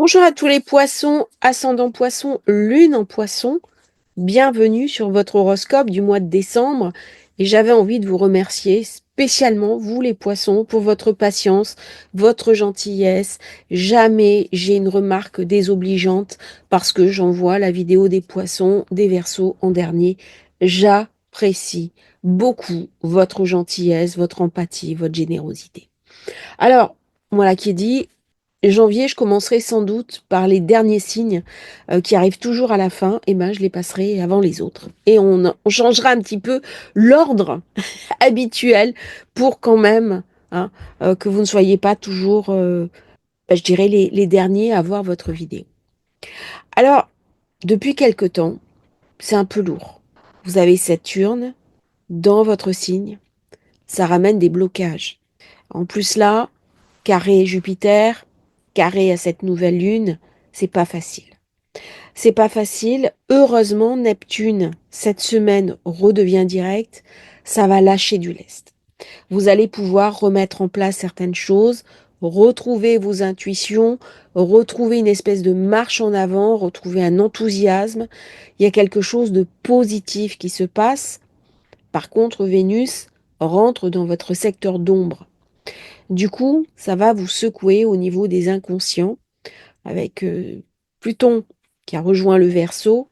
Bonjour à tous les poissons, ascendant poisson, lune en poisson. Bienvenue sur votre horoscope du mois de décembre. Et j'avais envie de vous remercier spécialement, vous les poissons, pour votre patience, votre gentillesse. Jamais j'ai une remarque désobligeante parce que j'envoie la vidéo des poissons, des Verseaux en dernier. J'apprécie beaucoup votre gentillesse, votre empathie, votre générosité. Alors, voilà qui est dit, janvier, je commencerai sans doute par les derniers signes qui arrivent toujours à la fin. Et ben, je les passerai avant les autres. Et on changera un petit peu l'ordre habituel pour quand même hein, que vous ne soyez pas toujours, je dirais, les derniers à voir votre vidéo. Alors, depuis quelque temps, c'est un peu lourd. Vous avez Saturne dans votre signe. Ça ramène des blocages. En plus là, carré Jupiter, carré à cette nouvelle lune, c'est pas facile. C'est pas facile. Heureusement, Neptune, cette semaine, redevient direct. Ça va lâcher du lest. Vous allez pouvoir remettre en place certaines choses, retrouver vos intuitions, retrouver une espèce de marche en avant, retrouver un enthousiasme. Il y a quelque chose de positif qui se passe. Par contre, Vénus rentre dans votre secteur d'ombre. Du coup, ça va vous secouer au niveau des inconscients avec Pluton qui a rejoint le Verseau.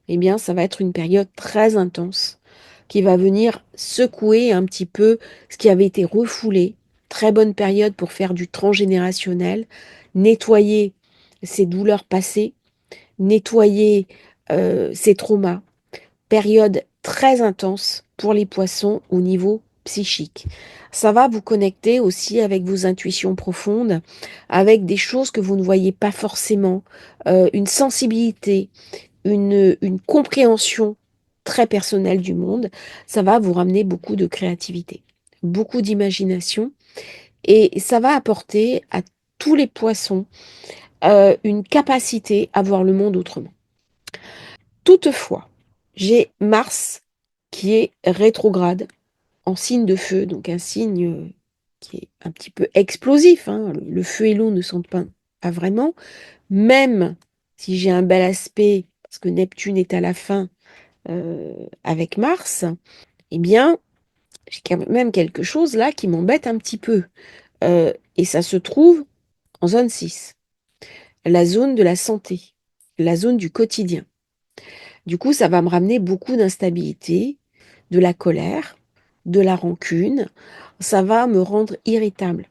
Eh bien, ça va être une période très intense qui va venir secouer un petit peu ce qui avait été refoulé. Très bonne période pour faire du transgénérationnel, nettoyer ses douleurs passées, nettoyer ses traumas. Période très intense pour les poissons au niveau psychique. Ça va vous connecter aussi avec vos intuitions profondes, avec des choses que vous ne voyez pas forcément, une sensibilité, une compréhension très personnelle du monde. Ça va vous ramener beaucoup de créativité, beaucoup d'imagination et ça va apporter à tous les poissons une capacité à voir le monde autrement. Toutefois, j'ai Mars qui est rétrograde en signe de feu, donc un signe qui est un petit peu explosif, hein. Le feu et l'eau ne sentent pas vraiment, même si j'ai un bel aspect, parce que Neptune est à la fin avec Mars, eh bien, j'ai quand même quelque chose là qui m'embête un petit peu. Et ça se trouve en zone 6, la zone de la santé, la zone du quotidien. Du coup, ça va me ramener beaucoup d'instabilité, de la colère, de la rancune. Ça va me rendre irritable.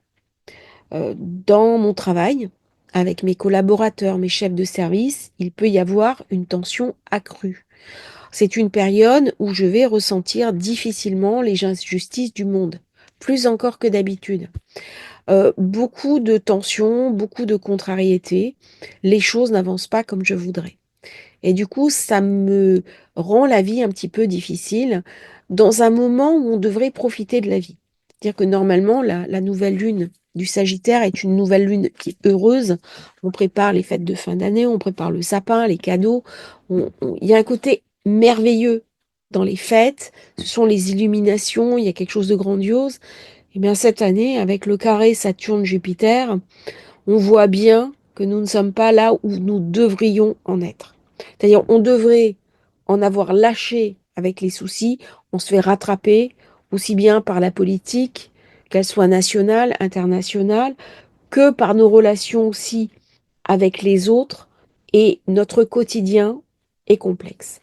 Dans mon travail, avec mes collaborateurs, mes chefs de service, il peut y avoir une tension accrue. C'est une période où je vais ressentir difficilement les injustices du monde, plus encore que d'habitude. Beaucoup de tensions, beaucoup de contrariétés. Les choses n'avancent pas comme je voudrais. Et du coup, ça me rend la vie un petit peu difficile dans un moment où on devrait profiter de la vie. C'est-à-dire que normalement, la nouvelle lune du Sagittaire est une nouvelle lune qui est heureuse. On prépare les fêtes de fin d'année, on prépare le sapin, les cadeaux. Il y a un côté merveilleux dans les fêtes. Ce sont les illuminations, il y a quelque chose de grandiose. Et bien cette année, avec le carré Saturne-Jupiter, on voit bien que nous ne sommes pas là où nous devrions en être. C'est-à-dire, on devrait en avoir lâché avec les soucis, on se fait rattraper aussi bien par la politique, qu'elle soit nationale, internationale, que par nos relations aussi avec les autres, et notre quotidien est complexe.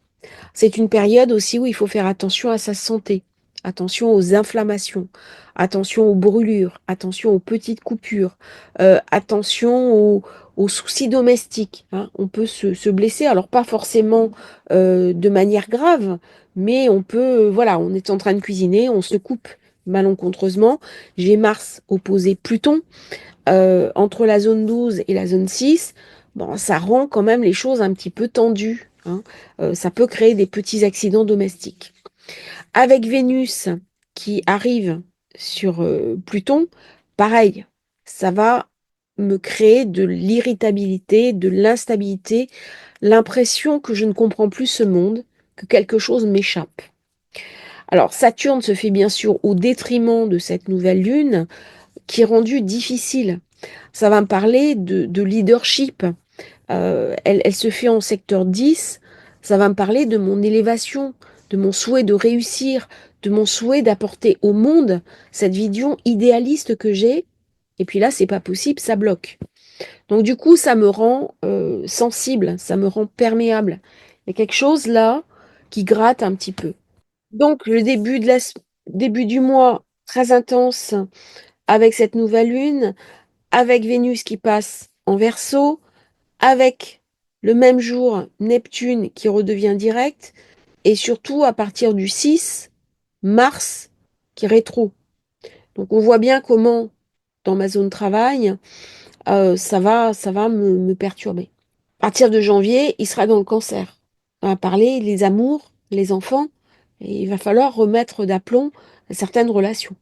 C'est une période aussi où il faut faire attention à sa santé, attention aux inflammations, attention aux brûlures, attention aux petites coupures, attention aux soucis domestiques, hein. On peut se blesser, alors pas forcément de manière grave, mais on peut, voilà, on est en train de cuisiner, on se coupe malencontreusement. J'ai Mars opposé Pluton entre la zone 12 et la zone 6, bon, ça rend quand même les choses un petit peu tendues, hein. Ça peut créer des petits accidents domestiques. Avec Vénus qui arrive sur Pluton, pareil, ça va me créer de l'irritabilité, de l'instabilité, l'impression que je ne comprends plus ce monde, que quelque chose m'échappe. Alors Saturne se fait bien sûr au détriment de cette nouvelle lune, qui est rendue difficile. Ça va me parler de leadership. Elle se fait en secteur 10. Ça va me parler de mon élévation, de mon souhait de réussir, de mon souhait d'apporter au monde cette vision idéaliste que j'ai. Et puis là, c'est pas possible, ça bloque. Donc du coup, ça me rend sensible, ça me rend perméable. Il y a quelque chose là qui gratte un petit peu. Donc le début du mois, très intense avec cette nouvelle lune, avec Vénus qui passe en Verseau, avec le même jour Neptune qui redevient direct, et surtout à partir du 6, Mars qui rétro. Donc on voit bien comment, dans ma zone de travail, ça va me perturber. À partir de janvier, il sera dans le cancer. On va parler les amours, les enfants, et il va falloir remettre d'aplomb certaines relations,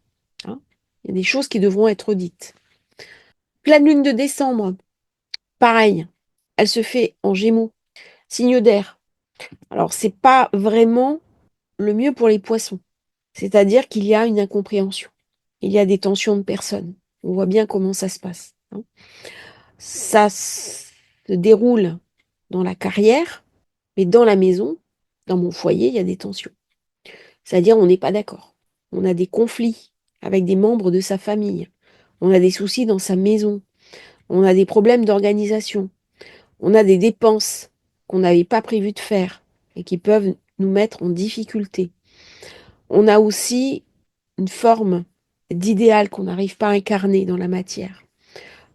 hein. Il y a des choses qui devront être dites. Pleine lune de décembre, pareil, elle se fait en Gémeaux, signe d'air. Alors, c'est pas vraiment le mieux pour les poissons. C'est-à-dire qu'il y a une incompréhension. Il y a des tensions de personnes. On voit bien comment ça se passe, hein. Ça se déroule dans la carrière, mais dans la maison, dans mon foyer, il y a des tensions. C'est-à-dire, on n'est pas d'accord. On a des conflits avec des membres de sa famille. On a des soucis dans sa maison. On a des problèmes d'organisation. On a des dépenses qu'on n'avait pas prévu de faire et qui peuvent nous mettre en difficulté. On a aussi une forme d'idéal qu'on n'arrive pas à incarner dans la matière.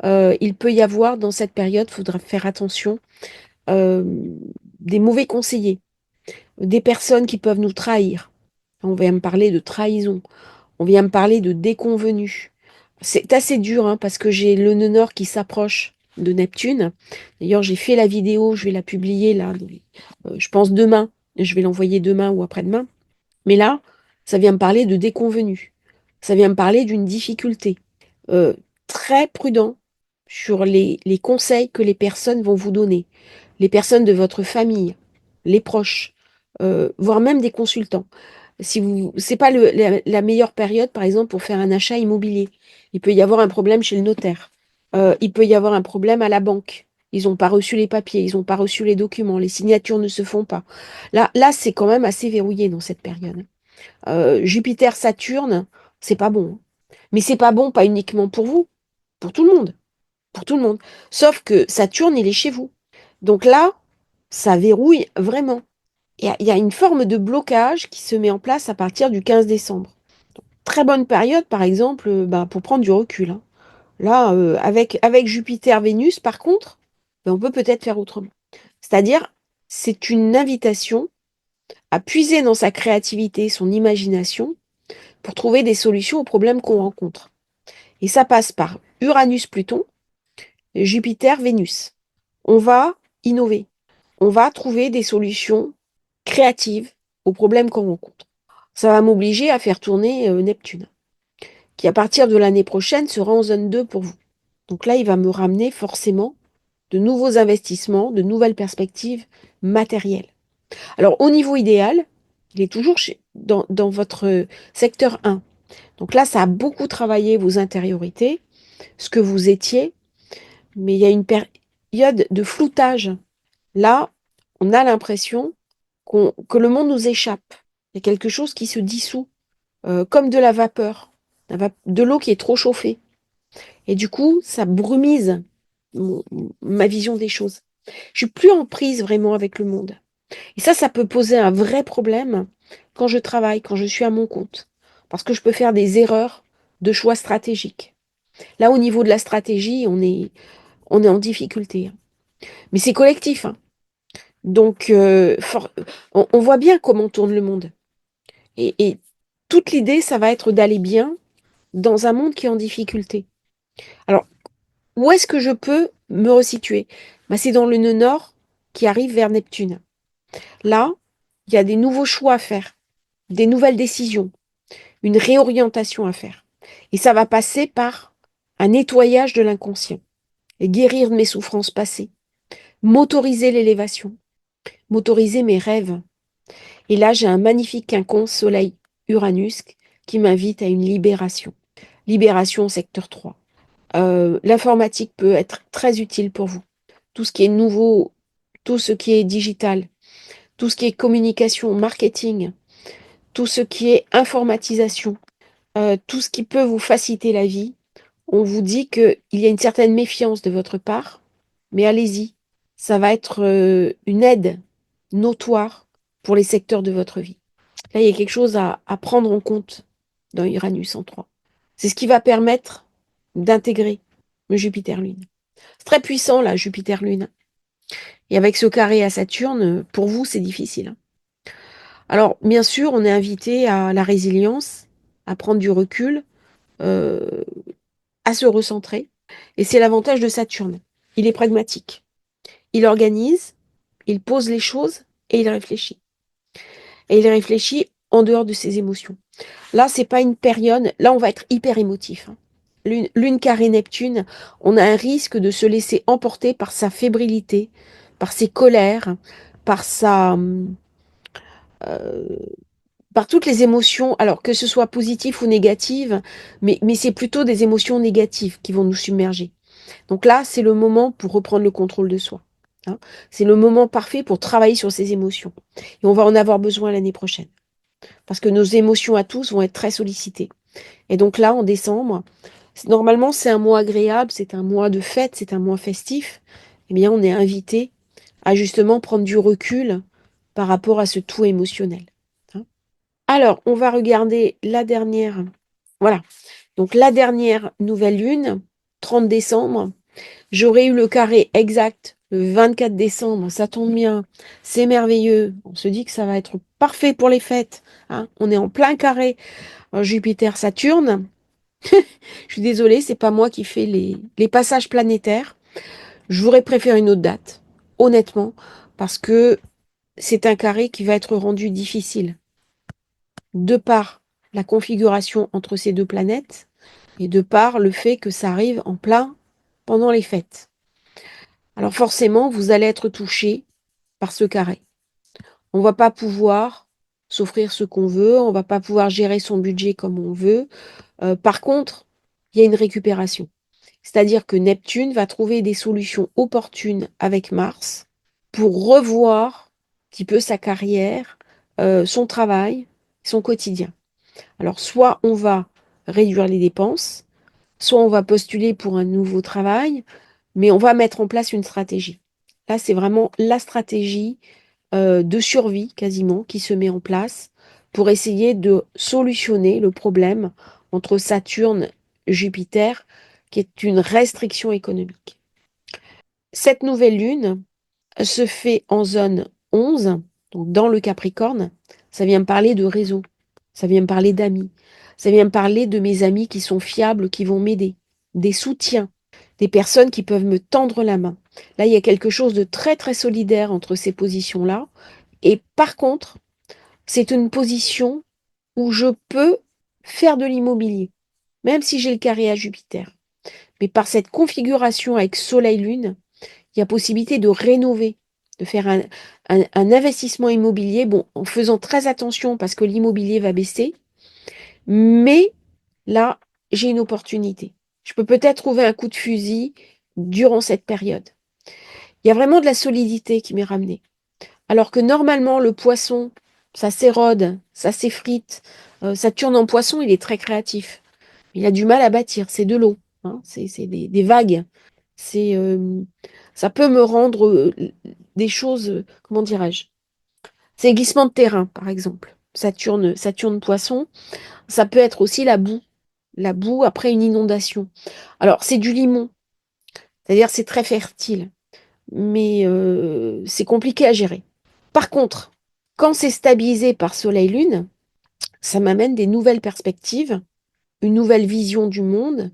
Il peut y avoir dans cette période, il faudra faire attention, euh, des mauvais conseillers, des personnes qui peuvent nous trahir. On vient me parler de trahison, on vient me parler de déconvenus. C'est assez dur hein, parce que j'ai le nœud nord qui s'approche de Neptune. D'ailleurs, j'ai fait la vidéo, je vais la publier là, je pense demain. Je vais l'envoyer demain ou après-demain. Mais là, ça vient me parler de déconvenus. Ça vient me parler d'une difficulté. Euh, Très prudent sur les conseils que les personnes vont vous donner. Les personnes de votre famille, les proches, voire même des consultants. Si vous, c'est pas la meilleure période, par exemple, pour faire un achat immobilier. Il peut y avoir un problème chez le notaire. Il peut y avoir un problème à la banque. Ils n'ont pas reçu les papiers, ils n'ont pas reçu les documents, les signatures ne se font pas. Là, c'est quand même assez verrouillé dans cette période. Jupiter, Saturne, c'est pas bon, hein. Mais c'est pas bon, pas uniquement pour vous, pour tout le monde, pour tout le monde. Sauf que Saturne, il est chez vous. Donc là, ça verrouille vraiment. Il y a une forme de blocage qui se met en place à partir du 15 décembre. Très bonne période, par exemple, pour prendre du recul, hein. Là, avec Jupiter, Vénus, par contre, on peut peut-être faire autrement. C'est-à-dire, c'est une invitation à puiser dans sa créativité, son imagination, pour trouver des solutions aux problèmes qu'on rencontre. Et ça passe par Uranus-Pluton, Jupiter-Vénus. On va innover. On va trouver des solutions créatives aux problèmes qu'on rencontre. Ça va m'obliger à faire tourner Neptune, qui à partir de l'année prochaine sera en zone 2 pour vous. Donc là, il va me ramener forcément de nouveaux investissements, de nouvelles perspectives matérielles. Alors au niveau idéal, il est toujours dans votre secteur 1. Donc là, ça a beaucoup travaillé vos intériorités, ce que vous étiez, mais il y a une période de floutage. Là, on a l'impression que le monde nous échappe. Il y a quelque chose qui se dissout, comme de la vapeur, de l'eau qui est trop chauffée. Et du coup, ça brumise mon- ma vision des choses. Je suis plus en prise vraiment avec le monde. Et ça peut poser un vrai problème quand je travaille, quand je suis à mon compte. Parce que je peux faire des erreurs de choix stratégiques. Là, au niveau de la stratégie, on est en difficulté, hein. Mais c'est collectif, hein. Donc, on voit bien comment tourne le monde. Et toute l'idée, ça va être d'aller bien dans un monde qui est en difficulté. Alors, où est-ce que je peux me resituer? C'est dans le nœud nord qui arrive vers Neptune. Là, il y a des nouveaux choix à faire, des nouvelles décisions, une réorientation à faire. Et ça va passer par un nettoyage de l'inconscient, et guérir de mes souffrances passées, m'autoriser l'élévation, m'autoriser mes rêves. Et là, j'ai un magnifique quinconce Soleil Uranus qui m'invite à une libération. Libération au secteur 3. L'informatique peut être très utile pour vous. Tout ce qui est nouveau, tout ce qui est digital, tout ce qui est communication, marketing, tout ce qui est informatisation, tout ce qui peut vous faciliter la vie. On vous dit qu'il y a une certaine méfiance de votre part, mais allez-y. Ça va être une aide notoire pour les secteurs de votre vie. Là, il y a quelque chose à prendre en compte dans Uranus en 3. C'est ce qui va permettre d'intégrer le Jupiter-Lune. C'est très puissant, là, Jupiter-Lune. Et avec ce carré à Saturne, pour vous, c'est difficile. Alors, bien sûr, on est invité à la résilience, à prendre du recul, euh, à se recentrer. Et c'est l'avantage de Saturne. Il est pragmatique. Il organise, il pose les choses et il réfléchit. Et il réfléchit en dehors de ses émotions. Là, c'est pas une période. Là, on va être hyper émotif. Hein. Lune carré Neptune, on a un risque de se laisser emporter par sa fébrilité, par ses colères, par euh, par toutes les émotions, alors que ce soit positif ou négative, mais c'est plutôt des émotions négatives qui vont nous submerger. Donc là, c'est le moment pour reprendre le contrôle de soi. Hein. C'est le moment parfait pour travailler sur ses émotions. Et on va en avoir besoin l'année prochaine. Parce que nos émotions à tous vont être très sollicitées. Et donc là, en décembre, normalement, c'est un mois agréable, c'est un mois de fête, c'est un mois festif. Eh bien, on est invité à justement prendre du recul par rapport à ce tout émotionnel. Hein. Alors, on va regarder la dernière. Voilà. Donc, la dernière nouvelle lune, 30 décembre. J'aurais eu le carré exact le 24 décembre. Ça tombe bien. C'est merveilleux. On se dit que ça va être parfait pour les fêtes. Hein. On est en plein carré Jupiter-Saturne. Je suis désolée, c'est pas moi qui fais les passages planétaires. J'aurais préféré une autre date, honnêtement, parce que c'est un carré qui va être rendu difficile de par la configuration entre ces deux planètes et de par le fait que ça arrive en plein pendant les fêtes. Alors forcément, vous allez être touché par ce carré. On va pas pouvoir s'offrir ce qu'on veut, on va pas pouvoir gérer son budget comme on veut. Par contre, il y a une récupération. C'est-à-dire que Neptune va trouver des solutions opportunes avec Mars pour revoir un petit peu sa carrière, son travail, son quotidien. Alors, soit on va réduire les dépenses, soit on va postuler pour un nouveau travail, mais on va mettre en place une stratégie. Là, c'est vraiment la stratégie de survie quasiment qui se met en place pour essayer de solutionner le problème entre Saturne et Jupiter, qui est une restriction économique. Cette nouvelle lune se fait en zone 11, donc dans le Capricorne. Ça vient me parler de réseau, ça vient me parler d'amis, ça vient me parler de mes amis qui sont fiables, qui vont m'aider, des soutiens, des personnes qui peuvent me tendre la main. Là, il y a quelque chose de très très solidaire entre ces positions-là. Et par contre, c'est une position où je peux faire de l'immobilier, même si j'ai le carré à Jupiter. Mais par cette configuration avec Soleil-Lune, il y a possibilité de rénover, de faire un investissement immobilier, bon, en faisant très attention parce que l'immobilier va baisser, mais là, j'ai une opportunité. Je peux peut-être trouver un coup de fusil durant cette période. Il y a vraiment de la solidité qui m'est ramenée. Alors que normalement, le poisson, ça s'érode, ça s'effrite. Saturne en poisson, il est très créatif. Il a du mal à bâtir, c'est de l'eau, hein, c'est des vagues. C'est, ça peut me rendre des choses, comment dirais-je? C'est glissement de terrain, par exemple. Saturne poisson, ça peut être aussi la boue après une inondation. Alors, c'est du limon, c'est-à-dire c'est très fertile, mais c'est compliqué à gérer. Par contre, quand c'est stabilisé par Soleil-Lune, ça m'amène des nouvelles perspectives, une nouvelle vision du monde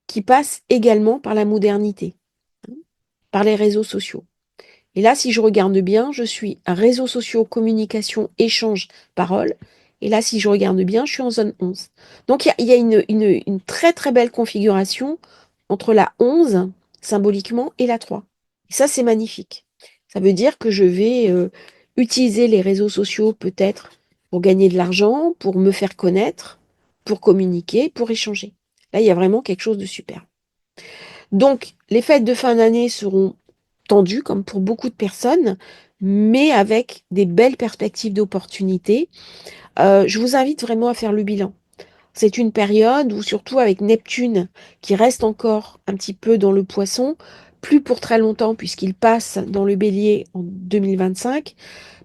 qui passe également par la modernité, par les réseaux sociaux. Et là, si je regarde bien, je suis à réseaux sociaux, communication, échange, parole. Et là, si je regarde bien, je suis en zone 11. Donc, il y a une très très belle configuration entre la 11, symboliquement, et la 3. Et ça, c'est magnifique. Ça veut dire que je vais utiliser les réseaux sociaux peut-être pour gagner de l'argent, pour me faire connaître, pour communiquer, pour échanger. Là, il y a vraiment quelque chose de super. Donc, les fêtes de fin d'année seront tendues, comme pour beaucoup de personnes, mais avec des belles perspectives d'opportunités. Je vous invite vraiment à faire le bilan. C'est une période où, surtout avec Neptune, qui reste encore un petit peu dans le Poisson, plus pour très longtemps puisqu'il passe dans le Bélier en 2025,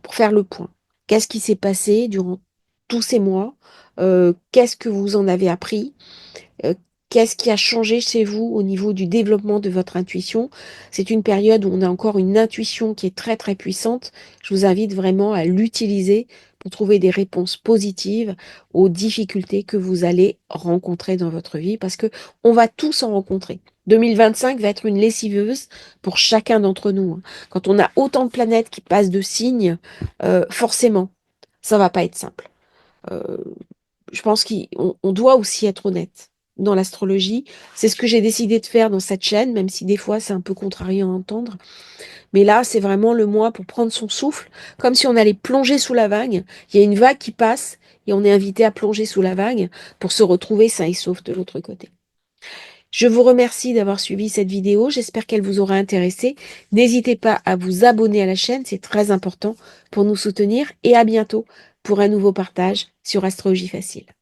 pour faire le point. Qu'est-ce qui s'est passé durant tous ces mois? Qu'est-ce que vous en avez appris? Euh, Qu'est-ce qui a changé chez vous au niveau du développement de votre intuition? C'est une période où on a encore une intuition qui est très très puissante. Je vous invite vraiment à l'utiliser pour trouver des réponses positives aux difficultés que vous allez rencontrer dans votre vie, parce que on va tous en rencontrer. 2025 va être une lessiveuse pour chacun d'entre nous, hein. Quand on a autant de planètes qui passent de signes, forcément, ça va pas être simple. Euh, je pense qu'on doit aussi être honnête dans l'astrologie. C'est ce que j'ai décidé de faire dans cette chaîne, même si des fois c'est un peu contrariant à entendre. Mais là, c'est vraiment le mois pour prendre son souffle, comme si on allait plonger sous la vague. Il y a une vague qui passe et on est invité à plonger sous la vague pour se retrouver sain et sauf de l'autre côté. Je vous remercie d'avoir suivi cette vidéo. J'espère qu'elle vous aura intéressé. N'hésitez pas à vous abonner à la chaîne, c'est très important pour nous soutenir. Et à bientôt pour un nouveau partage sur Astrologie Facile.